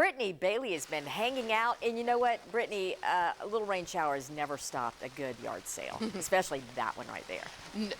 Brittany Bailey has been hanging out, and you know what, Brittany, a little rain shower has never stopped a good yard sale, especially that one right there.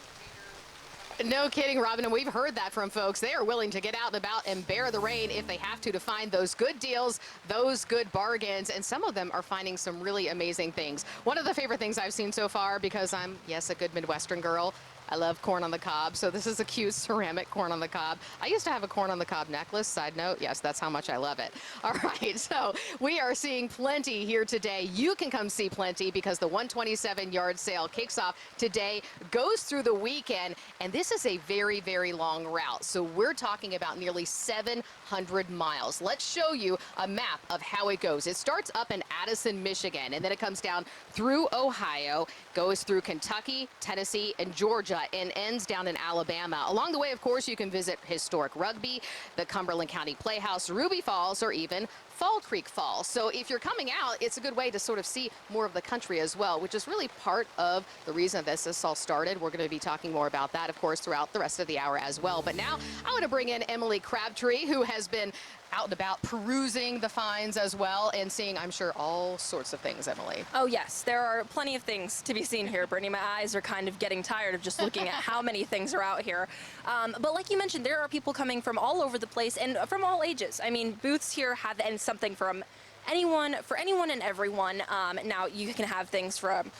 No kidding, Robin, and we've heard that from folks. They are willing to get out and about and bear the rain if they have to find those good deals, those good bargains, and some of them are finding some really amazing things. One of the favorite things I've seen so far, because I'm, yes, a good Midwestern girl, I love corn on the cob, so this is a cute ceramic corn on the cob. I used to have a corn on the cob necklace, side note. Yes, that's how much I love it. All right, so we are seeing plenty here today. You can come see plenty because the 127 yard sale kicks off today, goes through the weekend, and this is a very, very long route. So we're talking about nearly 700 miles. Let's show you a map of how it goes. It starts up in Addison, Michigan, and then it comes down through Ohio, goes through Kentucky, Tennessee, and Georgia, and ends down in Alabama. Along the way, of course, you can visit historic Rugby, the Cumberland County Playhouse, Ruby Falls, or even Fall Creek Falls. So if you're coming out, it's a good way to sort of see more of the country as well, which is really part of the reason this all started. We're going to be talking more about that, of course, throughout the rest of the hour as well. But now I want to bring in Emily Crabtree, who has been out and about perusing the finds as well and seeing, I'm sure, all sorts of things, Emily. Oh, yes. There are plenty of things to be seen here, Brittany. My eyes are kind of getting tired of just looking at how many things are out here. But like you mentioned, there are people coming from all over the place and from all ages. I mean, booths here have something from anyone, for anyone and everyone. Now you can have things from,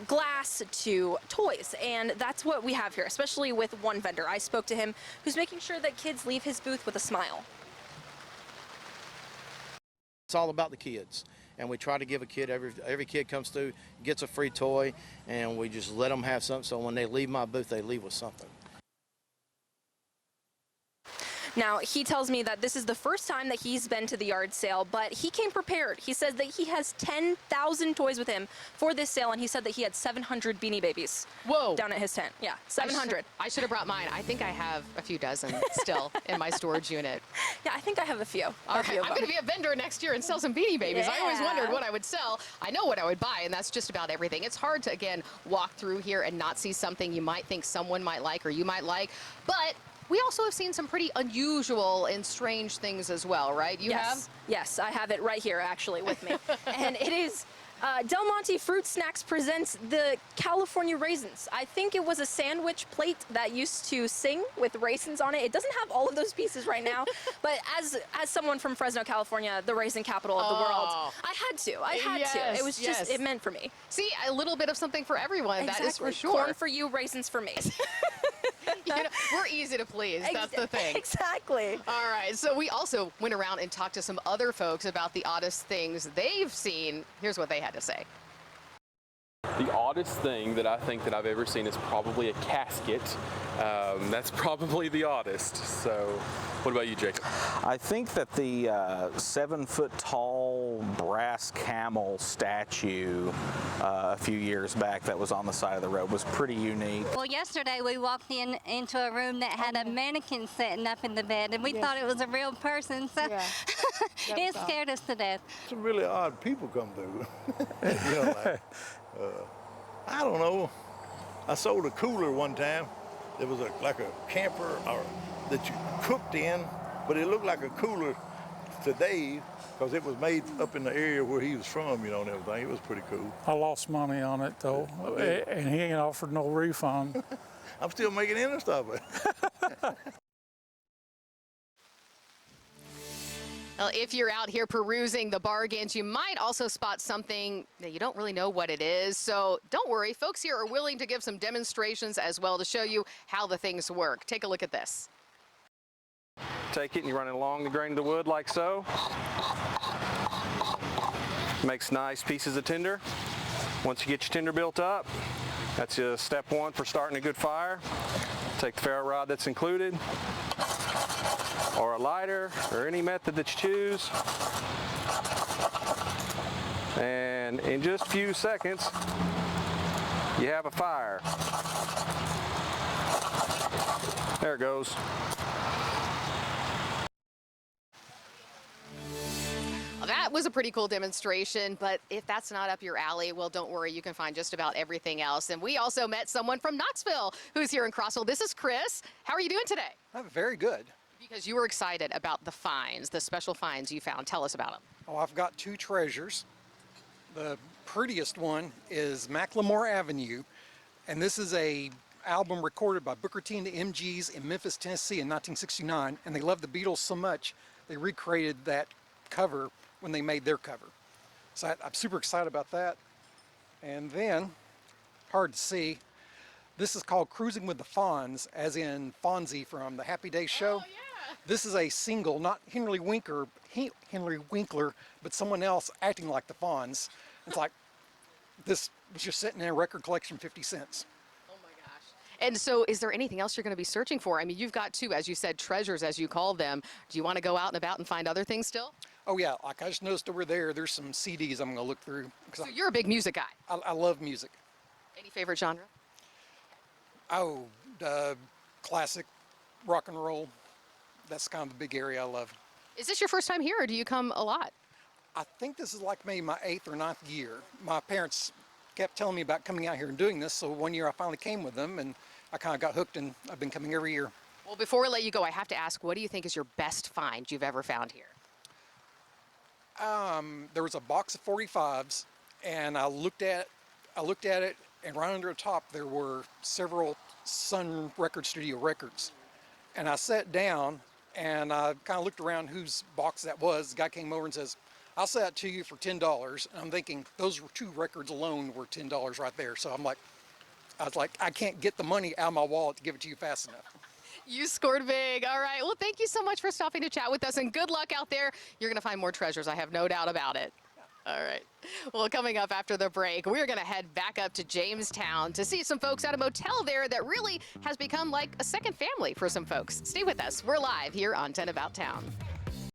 glass to toys, and that's what we have here, especially with one vendor. I spoke to him, who's making sure that kids leave his booth with a smile. It's all about the kids, and we try to give a kid, every kid comes through, gets a free toy, and we just let them have something, so when they leave my booth, they leave with something. Now, he tells me that this is the first time that he's been to the yard sale, but he came prepared. He says that he has 10,000 toys with him for this sale, and he said that he had 700 Beanie Babies. Whoa. Down at his tent. Yeah, 700. I should have brought mine. I think I have a few dozen still in my storage unit. Yeah, I think I have a few. I'm going to be a vendor next year and sell some Beanie Babies. Yeah. I always wondered what I would sell. I know what I would buy, and that's just about everything. It's hard to, again, walk through here and not see something you might think someone might like or you might like, but we also have seen some pretty unusual and strange things as well, right? You have? Yes, I have it right here, actually, with me. And it is Del Monte Fruit Snacks presents the California raisins. I think it was a sandwich plate that used to sing with raisins on it. It doesn't have all of those pieces right now, but as someone from Fresno, California, the raisin capital of the world, I had to. It was just, it meant for me. See, a little bit of something for everyone, exactly. That is for sure. Corn for you, raisins for me. We're easy to please, that's the thing. Exactly. All right, so we also went around and talked to some other folks about the oddest things they've seen. Here's what they had to say. The oddest thing that I think that I've ever seen is probably a casket. That's probably the oddest. So what about you, Jacob? I think that the 7-foot-tall brass camel statue a few years back that was on the side of the road was pretty unique. Well, yesterday we walked into a room that had a mannequin sitting up in the bed, and we thought it was a real person, so it scared us to death. Some really odd people come through. I don't know. I sold a cooler one time. It was like a camper that you cooked in, but it looked like a cooler today because it was made up in the area where he was from, and everything. It was pretty cool. I lost money on it, though, and he ain't offered no refund. I'm still making interest of it. Well, if you're out here perusing the bargains, you might also spot something that you don't really know what it is. So don't worry, folks here are willing to give some demonstrations as well to show you how the things work. Take a look at this. Take it and you run it along the grain of the wood like so. Makes nice pieces of tinder. Once you get your tinder built up, that's step one for starting a good fire. Take the ferro rod that's included, or a lighter, or any method that you choose. And in just a few seconds, you have a fire. There it goes. Well, that was a pretty cool demonstration, but if that's not up your alley, well, don't worry, you can find just about everything else. And we also met someone from Knoxville who's here in Crossvill. This is Chris. How are you doing today? I'm very good. Because you were excited about the finds, the special finds you found. Tell us about them. Oh, I've got two treasures. The prettiest one is Macklemore Avenue, and this is a album recorded by Booker T and the MGs in Memphis, Tennessee in 1969, and they loved the Beatles so much they recreated that cover when they made their cover. So I'm super excited about that. And then, hard to see, this is called Cruising with the Fonz, as in Fonzie from the Happy Days show. Oh, yeah. This is a single, not Henry Winkler, but someone else acting like the Fonz. It's like, this was just sitting in a record collection, 50 cents. Oh my gosh. And so is there anything else you're going to be searching for? I mean, you've got two, as you said, treasures, as you call them. Do you want to go out and about and find other things still? Oh yeah, like I just noticed over there's some CDs I'm going to look through. So you're a big music guy. I love music. Any favorite genre? Oh, classic rock and roll. That's kind of the big area I love. Is this your first time here, or do you come a lot? I think this is like maybe my 8th or 9th year. My parents kept telling me about coming out here and doing this, so one year I finally came with them, and I kind of got hooked, and I've been coming every year. Well, before we let you go, I have to ask, what do you think is your best find you've ever found here? There was a box of 45s, and I looked at it, and right under the top there were several Sun Record Studio records. And I sat down, and I kind of looked around whose box that was. The guy came over and says, "I'll sell it to you for $10." And I'm thinking, those two records alone were $10 right there. So I was like, I can't get the money out of my wallet to give it to you fast enough. You scored big. All right. Well, thank you so much for stopping to chat with us, and good luck out there. You're going to find more treasures. I have no doubt about it. All right. Well, coming up after the break, we're going to head back up to Jamestown to see some folks at a motel there that really has become like a second family for some folks. Stay with us. We're live here on 10 About Town.